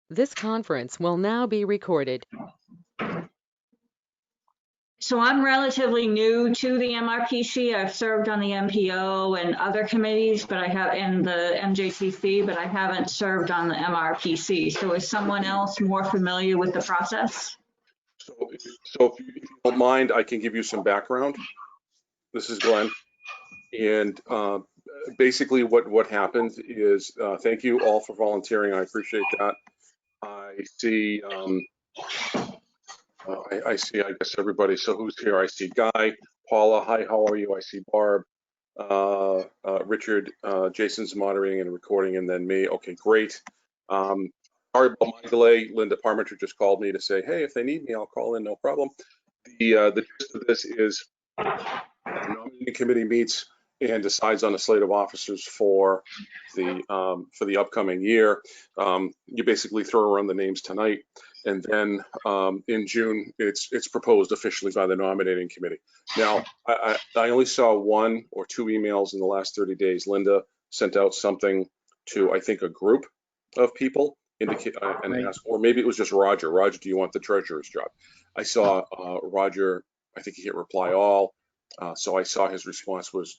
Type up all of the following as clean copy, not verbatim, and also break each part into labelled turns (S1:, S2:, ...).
S1: This conference will now be recorded.
S2: So I'm relatively new to the MRPC. I've served on the MPO and other committees, but I have in the MJTC, but I haven't served on the MRPC. So is someone else more familiar with the process?
S3: So if you don't mind, I can give you some background. This is Glenn. And basically what happens is, thank you all for volunteering. I appreciate that. I see, I guess everybody. So who's here? I see Guy, Paula. Hi, how are you? I see Barb, Richard, Jason's moderating and recording, and then me. Okay, great. Sorry about my delay. Linda Parmenter just called me to say, hey, if they need me, I'll call in, no problem. The gist of this is the nominating committee meets and decides on a slate of officers for the upcoming year. You basically throw around the names tonight, and then in June it's proposed officially by the nominating committee. Now, I only saw 1 or 2 emails in the last 30 days. Linda sent out something to, I think, a group of people indicate and ask, or maybe it was just Roger. Roger, do you want the treasurer's job? I saw Roger. I think he hit reply all. So I saw his response was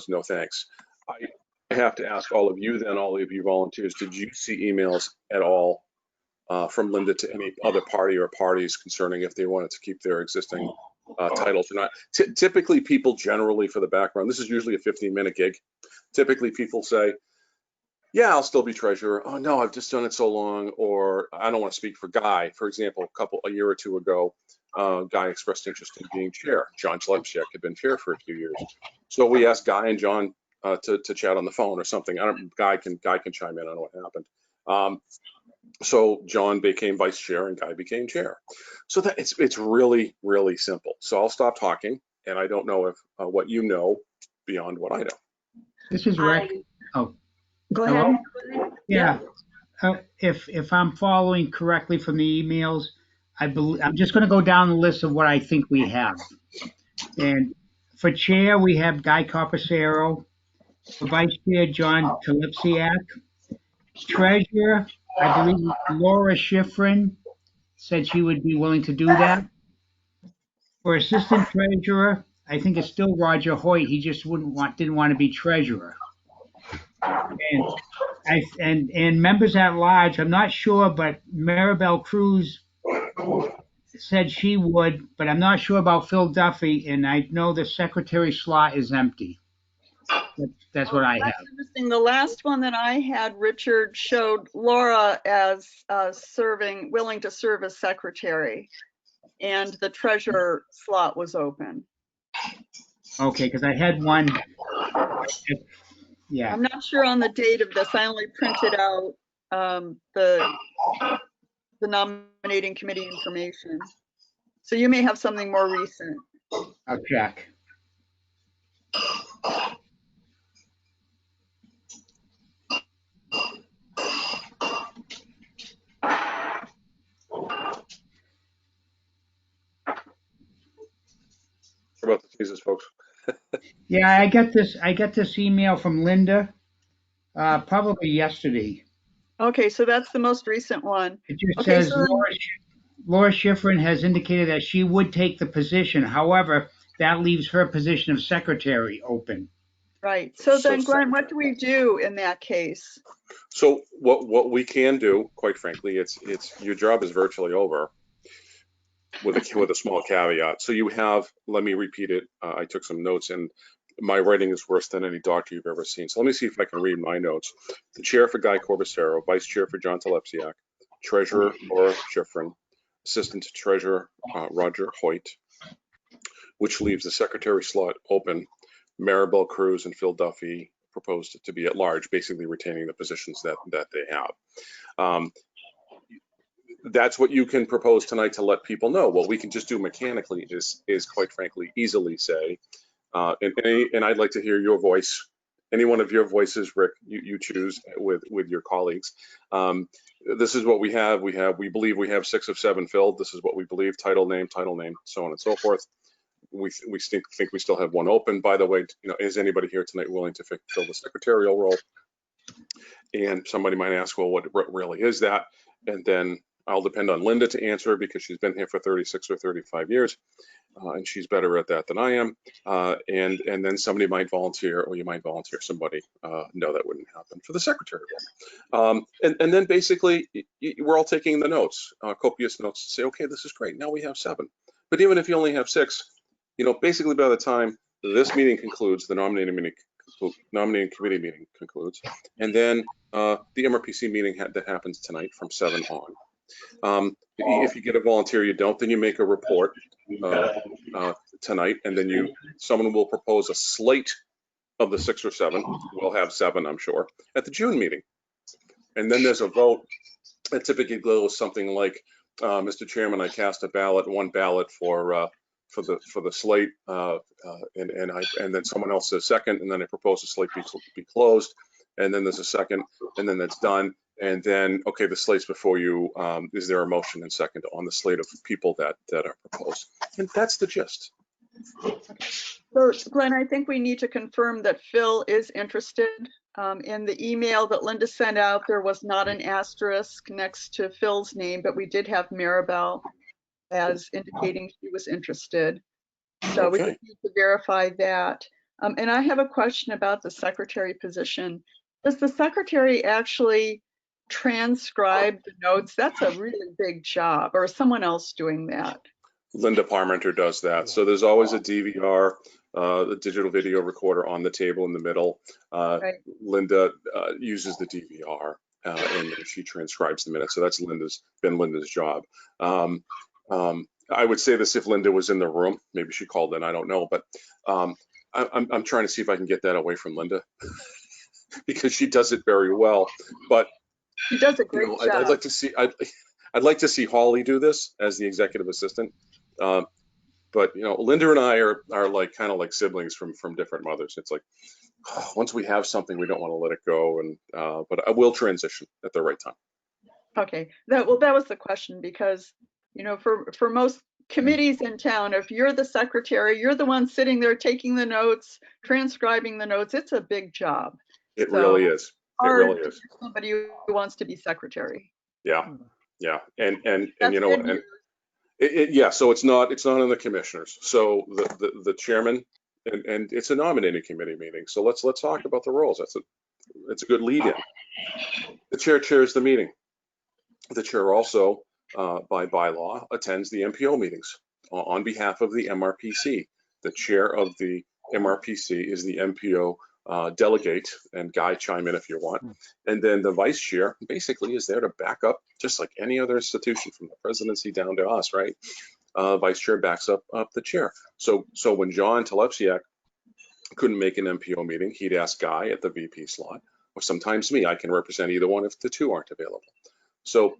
S3: no thanks. I have to ask all of you then, all of you volunteers, did you see emails at all from Linda to any other party or parties concerning if they wanted to keep their existing titles or not? Typically people generally, for the background, this is usually a 15-minute gig. Typically people say, yeah, I'll still be treasurer. Oh no, I've just done it so long. Or I don't want to speak for Guy. For example, a year or 2 ago, Guy expressed interest in being chair. John Lepsiak had been chair for a few years. So we asked Guy and John to chat on the phone or something. Guy can chime in. I don't know what happened. So John became vice chair and Guy became chair. So that it's really, really simple. So I'll stop talking, and I don't know if what you know beyond what I know.
S4: This is Rick.
S2: Go ahead.
S4: Yeah. If I'm following correctly from the emails, I'm just going to go down the list of what I think we have. And for chair, we have Guy Carpacero. For vice chair, John Lepsiak. Treasurer, I believe Laura Schifrin said she would be willing to do that. For assistant treasurer, I think it's still Roger Hoyt. He just didn't want to be treasurer. And members at large, I'm not sure, but Maribel Cruz said she would, but I'm not sure about Phil Duffy, and I know the secretary slot is empty. That's what I have.
S5: That's interesting. The last one that I had, Richard showed Laura as willing to serve as secretary, and the treasurer slot was open.
S4: Okay, because I had one. Yeah.
S5: I'm not sure on the date of this. I only printed out the nominating committee information. So you may have something more recent.
S4: I'll check.
S3: About the Jesus, folks.
S4: Yeah, I get this email from Linda, probably yesterday.
S5: Okay, so that's the most recent one.
S4: It just says Laura Schifrin has indicated that she would take the position. However, that leaves her position of secretary open.
S5: Right. So then, Glenn, what do we do in that case?
S3: So what we can do, quite frankly, it's your job is virtually over. With a small caveat. So you have, let me repeat it. I took some notes, and my writing is worse than any doctor you've ever seen. So let me see if I can read my notes. The chair for Guy Corbacero, vice chair for John Lepsiak, treasurer Laura Schifrin, assistant treasurer Roger Hoyt, which leaves the secretary slot open. Maribel Cruz and Phil Duffy proposed to be at large, basically retaining the positions that they have. That's what you can propose tonight to let people know. What we can just do mechanically is quite frankly easily say, and I'd like to hear your voice, any one of your voices, Rick, you choose with your colleagues. This is what we have. We believe we have 6 of 7 filled. This is what we believe. Title name, so on and so forth. We think we still have 1 open. By the way, is anybody here tonight willing to fill the secretarial role? And somebody might ask, well, what really is that? and then I'll depend on Linda to answer because she's been here for 36 or 35 years, and she's better at that than I am. And then somebody might volunteer, or you might volunteer somebody. No, that wouldn't happen for the secretary role. And then basically, we're all taking the notes, copious notes, to say, okay, this is great. Now we have 7. But even if you only have 6, basically by the time this meeting concludes, the nominating committee meeting concludes, and then the MRPC meeting that happens tonight from 7 on. If you get a volunteer, you don't, then you make a report tonight, and then someone will propose a slate of the 6 or 7. We'll have 7, I'm sure, at the June meeting. And then there's a vote that typically goes something like, Mr. Chairman, I cast one ballot for the slate, and then someone else says second, and then I propose the slate be closed, and then there's a second, and then that's done. And then, okay, the slate's before you. Is there a motion and second on the slate of people that are proposed? And that's the gist.
S5: So, Glenn, I think we need to confirm that Phil is interested. In the email that Linda sent out, there was not an asterisk next to Phil's name, but we did have Maribel as indicating she was interested. So we just need to verify that. And I have a question about the secretary position. Does the secretary actually transcribe the notes? That's a really big job, or is someone else doing that?
S3: Linda Parmenter does that. So there's always a DVR, the digital video recorder on the table in the middle.
S5: Right.
S3: Linda uses the DVR and she transcribes the minutes. So that's been Linda's job. I would say this if Linda was in the room, maybe she called in, I don't know, but I'm trying to see if I can get that away from Linda because she does it very well. But
S5: she does a great job.
S3: I'd like to see Holly do this as the executive assistant. But Linda and I are like kind of like siblings from different mothers. It's like once we have something, we don't want to let it go. And but I will transition at the right time.
S5: Okay, that was the question, because for most committees in town, if you're the secretary, you're the one sitting there taking the notes, transcribing the notes. It's a big job.
S3: It really is. It really is.
S5: Somebody who wants to be secretary.
S3: Yeah, yeah, and so it's not in the commissioners. So the chairman, and it's a nominating committee meeting. So let's talk about the roles. It's a good lead in. The chair chairs the meeting. The chair also, by bylaw, attends the MPO meetings on behalf of the MRPC. The chair of the MRPC is the MPO delegate, and Guy, chime in if you want. And then the vice chair basically is there to back up, just like any other institution from the presidency down to us, right? Vice chair backs up the chair. So when John Telepsiak couldn't make an MPO meeting, he'd ask Guy at the VP slot, or sometimes me. I can represent either one if the two aren't available. So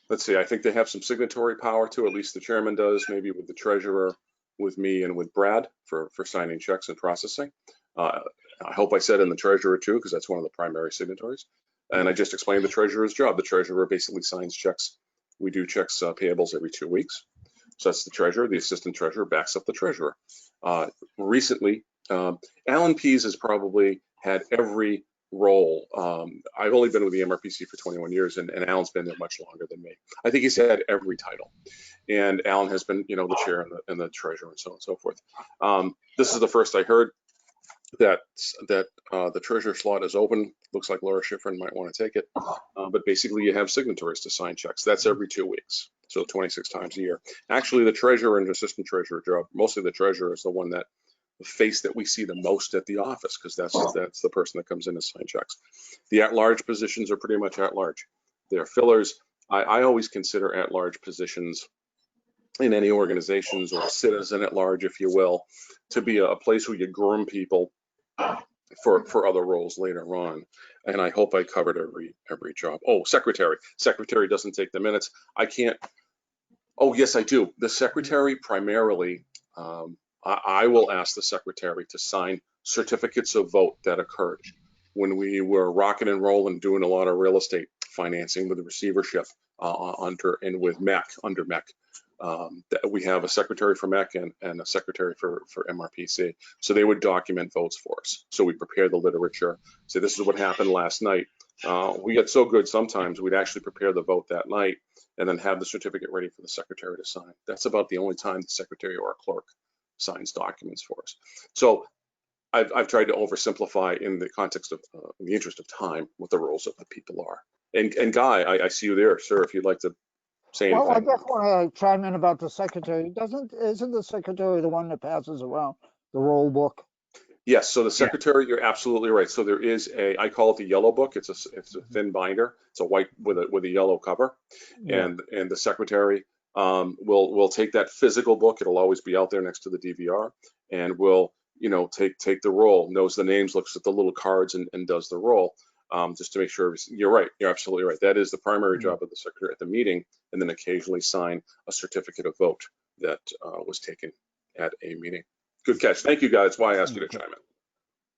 S3: let's see, I think they have some signatory power too, at least the chairman does, maybe with the treasurer, with me, and with Brad for signing checks and processing. I hope I said in the treasurer too, because that's one of the primary signatories. And I just explained the treasurer's job. The treasurer basically signs checks. We do checks payables every 2 weeks. So that's the treasurer. The assistant treasurer backs up the treasurer. Recently, Alan Pease has probably had every role. I've only been with the MRPC for 21 years, and Alan's been there much longer than me. I think he's had every title. And Alan has been, the chair and the treasurer and so on and so forth. This is the first I heard that the treasurer slot is open. Looks like Laura Schifrin might want to take it. But basically you have signatories to sign checks. That's every 2 weeks. So 26 times a year. Actually, the treasurer and assistant treasurer job, mostly the treasurer is the face that we see the most at the office, because that's the person that comes in to sign checks. The at-large positions are pretty much at-large. They're fillers. I always consider at-large positions in any organizations, or citizen at large, if you will, to be a place where you groom people for other roles later on. And I hope I covered every job. Oh, secretary. Secretary doesn't take the minutes. I can't. Oh, yes, I do. The secretary primarily, I will ask the secretary to sign certificates of vote that occurred when we were rocking and rolling, doing a lot of real estate financing with the receivership under MEC. We have a secretary for MEC and a secretary for MRPC. So they would document votes for us. So we prepare the literature. So this is what happened last night. We get so good sometimes we'd actually prepare the vote that night and then have the certificate ready for the secretary to sign. That's about the only time the secretary or a clerk signs documents for us. So I've tried to oversimplify in the context of, in the interest of time, what the roles of the people are. And Guy, I see you there, sir, if you'd like to say
S6: Well, I
S3: anything.
S6: just want to chime in about the secretary. Isn't the secretary the one that passes around the roll book?
S3: Yes, so the secretary, you're absolutely right. So there is I call it the yellow book. It's a thin binder. It's a white with a yellow cover.
S6: Yeah.
S3: And the secretary will take that physical book. It'll always be out there next to the DVR, and will, you know, take the roll, knows the names, looks at the little cards, and does the roll, just to make sure. You're right. You're absolutely right. That is the primary job of the secretary at the meeting, and then occasionally sign a certificate of vote that was taken at a meeting. Good catch. Thank you, guys. That's why I asked you to chime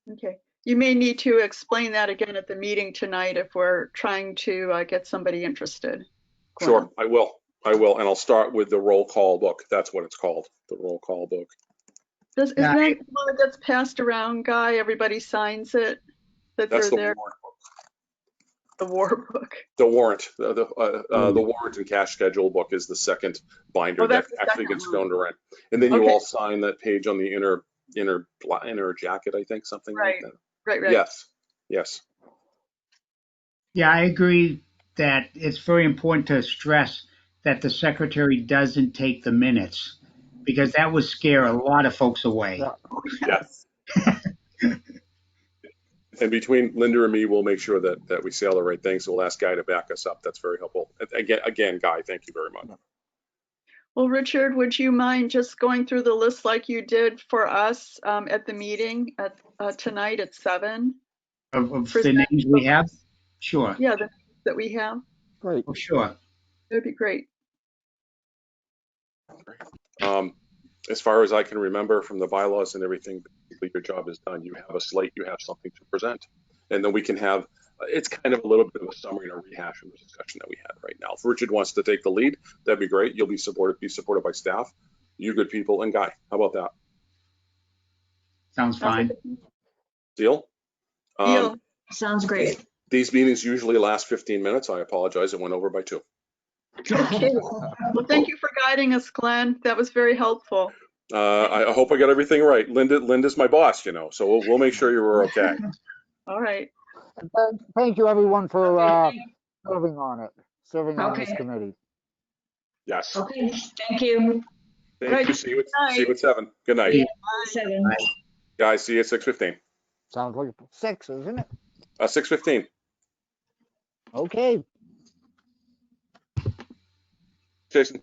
S3: in.
S5: Okay. You may need to explain that again at the meeting tonight if we're trying to get somebody interested. Glenn.
S3: Sure, I will, and I'll start with the roll call book. That's what it's called, the roll call book.
S5: Is that one that gets passed around, Guy? Everybody signs it? That
S3: That's
S5: they're
S3: the
S5: there?
S3: warrant book.
S5: The war book.
S3: The warrant, the warrant and cash schedule book is the second binder
S5: Oh,
S3: that
S5: that's the
S3: actually
S5: second
S3: gets
S5: one.
S3: thrown around. And then you
S5: Okay.
S3: all sign that page on the inner jacket, I think, something like
S5: Right.
S3: that.
S5: Right.
S3: Yes.
S4: Yeah, I agree that it's very important to stress that the secretary doesn't take the minutes, because that would scare a lot of folks away.
S6: Yeah.
S3: Yes. And between Linda and me, we'll make sure that we say all the right things. So we'll ask Guy to back us up. That's very helpful. Again, Guy, thank you very much.
S5: Well, Richard, would you mind just going through the list like you did for us at the meeting tonight at 7?
S4: Of the names we have? Sure.
S5: Yeah, the names that we have.
S6: Great.
S4: Oh, sure.
S5: That'd be great.
S3: As far as I can remember from the bylaws and everything, basically your job is done. You have a slate, you have something to present. And then we can have, it's kind of a little bit of a summary and a rehash of the discussion that we had right now. If Richard wants to take the lead, that'd be great. You'll be supported by staff, you good people, and Guy. How about that?
S4: Sounds fine.
S3: Deal?
S5: Deal.
S2: Sounds great.
S3: These meetings usually last 15 minutes. I apologize. It went over by 2.
S5: Okay. Well, thank you for guiding us, Glenn. That was very helpful.
S3: I hope I got everything right. Linda's my boss, you know, so we'll make sure you're okay.
S5: All right.
S6: And thank you, everyone, for serving on this
S2: Okay.
S6: committee.
S3: Yes.
S2: Okay, thank you.
S3: Thank you. See you at 7. Good night.
S4: Yeah.
S2: 7.
S3: Guys, see you at 6:15.
S6: Sounds like 6, isn't it?
S3: 6:15.
S6: Okay.
S3: Jason.